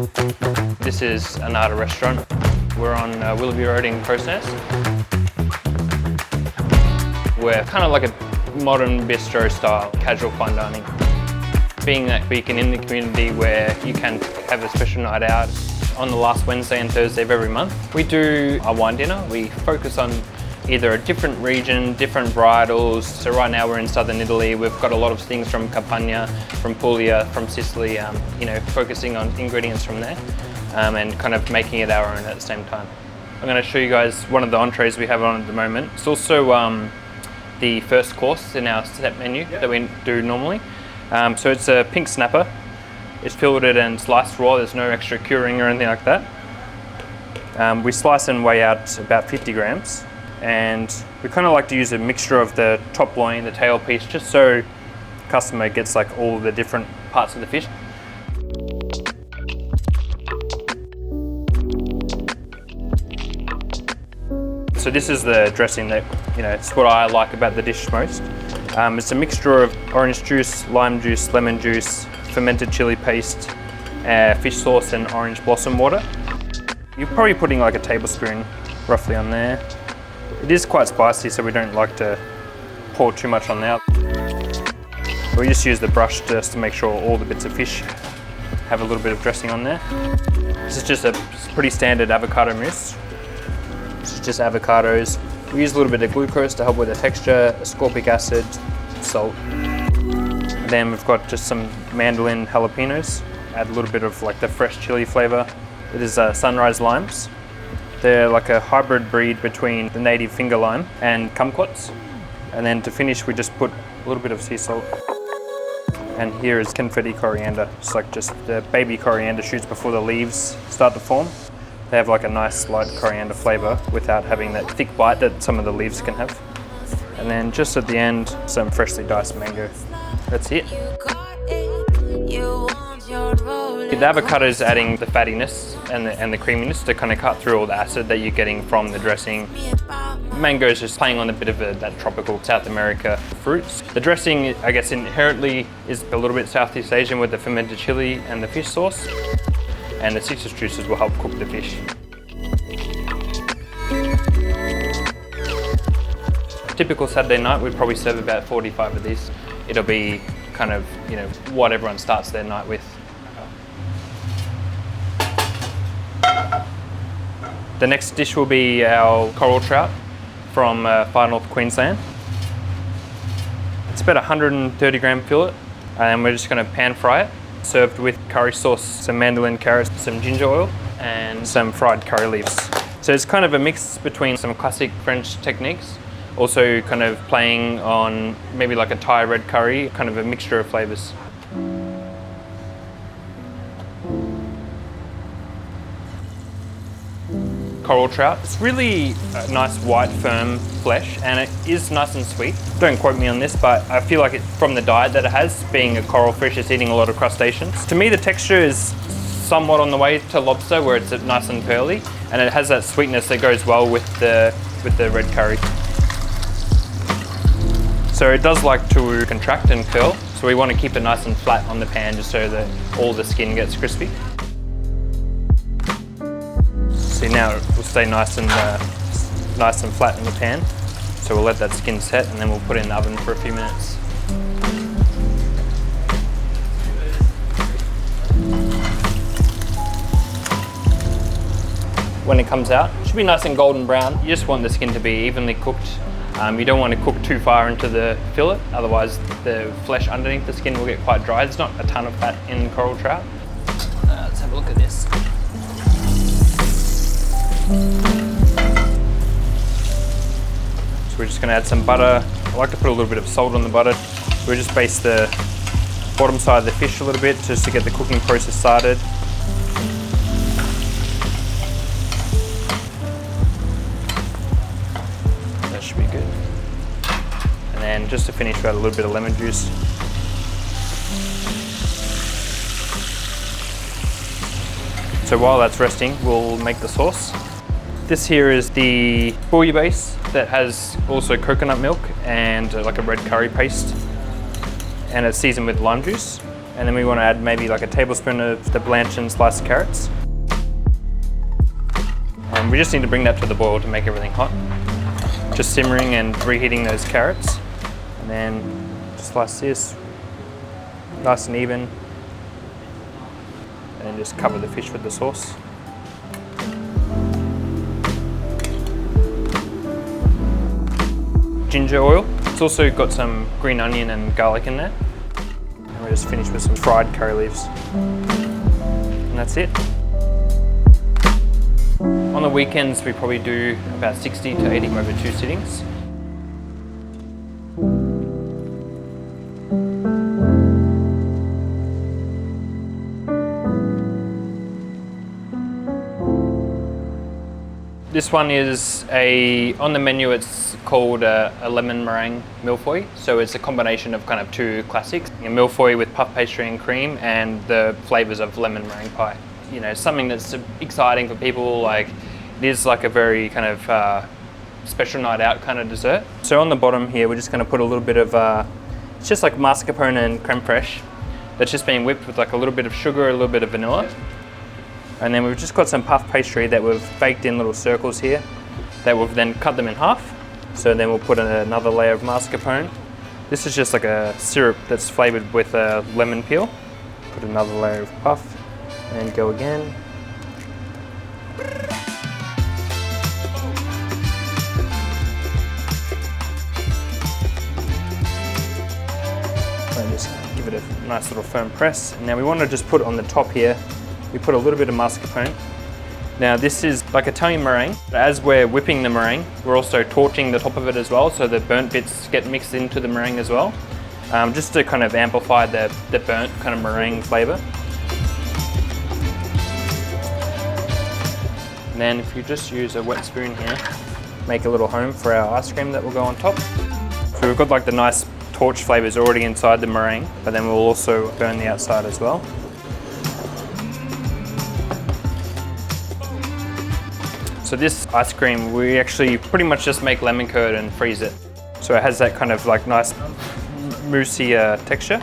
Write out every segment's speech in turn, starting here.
This is Annata Restaurant. We're on Willoughby Road in Process. We're kind of like a modern bistro style, casual fine dining. Being that beacon in the community where you can have a special night out on the last Wednesday and Thursday of every month. We do a wine dinner. We focus on either a different region, different varietals. So right now we're in southern Italy. We've got a lot of things from Campania, from Puglia, from Sicily, focusing on ingredients from there and kind of making it our own at the same time. I'm going to show you guys one of the entrees we have on at the moment. It's also the first course in our set menu that we do normally. So it's a pink snapper. It's filleted and sliced raw. There's no extra curing or anything like that. We slice and weigh out about 50 grams. And we kind of like to use a mixture of the top loin, the tail piece, just so the customer gets like all the different parts of the fish. So this is the dressing that, it's what I like about the dish most. It's a mixture of orange juice, lime juice, lemon juice, fermented chili paste, fish sauce and orange blossom water. You're probably putting like a tablespoon roughly on there. It is quite spicy, so we don't like to pour too much on there. We just use the brush just to make sure all the bits of fish have a little bit of dressing on there. This is just a pretty standard avocado mousse. This is just avocados. We use a little bit of glucose to help with the texture, ascorbic acid, salt. And then we've got just some mandolin jalapenos. Add a little bit of like the fresh chili flavor. It is sunrise limes. They're like a hybrid breed between the native finger lime and kumquats. And then to finish, we just put a little bit of sea salt. And here is confetti coriander. It's like just the baby coriander shoots before the leaves start to form. They have like a nice light coriander flavor without having that thick bite that some of the leaves can have. And then just at the end, some freshly diced mango. That's it. The avocado is adding the fattiness and the creaminess to kind of cut through all the acid that you're getting from the dressing. Mango is just playing on a bit of that tropical South America fruits. The dressing, I guess, inherently is a little bit Southeast Asian with the fermented chili and the fish sauce. And the citrus juices will help cook the fish. Typical Saturday night, we'd probably serve about 45 of these. It'll be kind of, what everyone starts their night with. The next dish will be our coral trout from far north Queensland. It's about 130 gram fillet, and we're just going to pan fry it. Served with curry sauce, some mandolin carrots, some ginger oil, and some fried curry leaves. So it's kind of a mix between some classic French techniques, also kind of playing on maybe like a Thai red curry, kind of a mixture of flavors. Coral trout. It's really a nice white firm flesh and it is nice and sweet. Don't quote me on this, but I feel like it's from the diet that it has, being a coral fish, it's eating a lot of crustaceans. To me the texture is somewhat on the way to lobster where it's nice and pearly and it has that sweetness that goes well with the red curry. So it does like to contract and curl, so we want to keep it nice and flat on the pan just so that all the skin gets crispy. See, now it will stay nice and flat in the pan. So we'll let that skin set and then we'll put it in the oven for a few minutes. When it comes out, it should be nice and golden brown. You just want the skin to be evenly cooked. You don't want to cook too far into the fillet, otherwise the flesh underneath the skin will get quite dry. There's not a ton of fat in coral trout. Let's have a look at this. So we're just going to add some butter. I like to put a little bit of salt on the butter. We'll just baste the bottom side of the fish a little bit just to get the cooking process started. That should be good. And then just to finish, we add a little bit of lemon juice. So while that's resting, we'll make the sauce. This here is the bouillabaisse that has also coconut milk and like a red curry paste, and it's seasoned with lime juice. And then we want to add maybe like a tablespoon of the blanched and sliced carrots. And we just need to bring that to the boil to make everything hot. Just simmering and reheating those carrots. And then just slice this, nice and even. And then just cover the fish with the sauce. Ginger oil. It's also got some green onion and garlic in there. And we just finish with some fried curry leaves. And that's it. On the weekends, we probably do about 60 to 80 over 2 sittings. This one is on the menu it's called a lemon meringue millefeuille. So it's a combination of kind of 2 classics, a millefeuille with puff pastry and cream and the flavors of lemon meringue pie. You know, something that's exciting for people, like it is like a very kind of special night out kind of dessert. So on the bottom here, we're just gonna put a little bit of, it's just like mascarpone and creme fraiche that's just been whipped with like a little bit of sugar, a little bit of vanilla. And then we've just got some puff pastry that we've baked in little circles here that we've then cut them in half. So then we'll put another layer of mascarpone. This is just like a syrup that's flavored with a lemon peel. Put another layer of puff and go again. And just give it a nice little firm press. And now we want to just put on the top here, we put a little bit of mascarpone. Now this is like Italian meringue. As we're whipping the meringue, we're also torching the top of it as well, so the burnt bits get mixed into the meringue as well, just to kind of amplify the burnt kind of meringue flavour. And then if you just use a wet spoon here, make a little home for our ice cream that will go on top. So we've got like the nice torch flavours already inside the meringue, but then we'll also burn the outside as well. So this ice cream, we actually pretty much just make lemon curd and freeze it. So it has that kind of like nice moussey texture.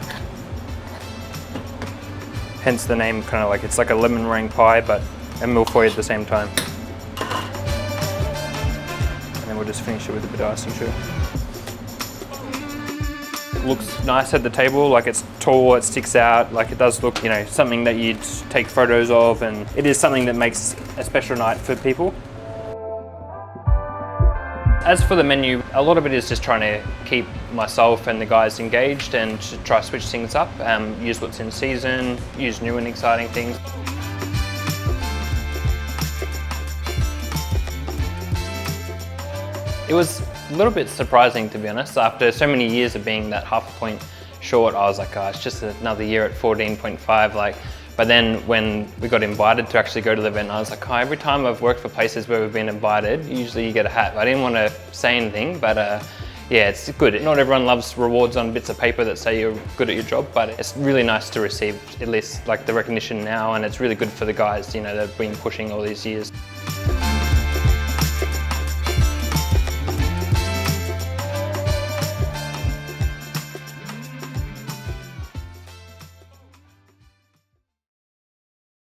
Hence the name, kind of like, it's like a lemon meringue pie, but a millefeuille at the same time. And then we'll just finish it with a bit of icing sugar. It looks nice at the table, like it's tall, it sticks out, like it does look, you know, something that you'd take photos of, and it is something that makes a special night for people. As for the menu, a lot of it is just trying to keep myself and the guys engaged and try to switch things up, use what's in season, use new and exciting things. It was a little bit surprising, to be honest. After so many years of being that half a point short, I was like, oh, it's just another year at 14.5. Like, but then when we got invited to actually go to the event, I was like, oh, every time I've worked for places where we've been invited, usually you get a hat. I didn't want to say anything, but yeah, it's good. Not everyone loves rewards on bits of paper that say you're good at your job, but it's really nice to receive at least like the recognition now, and it's really good for the guys, you know, that have been pushing all these years.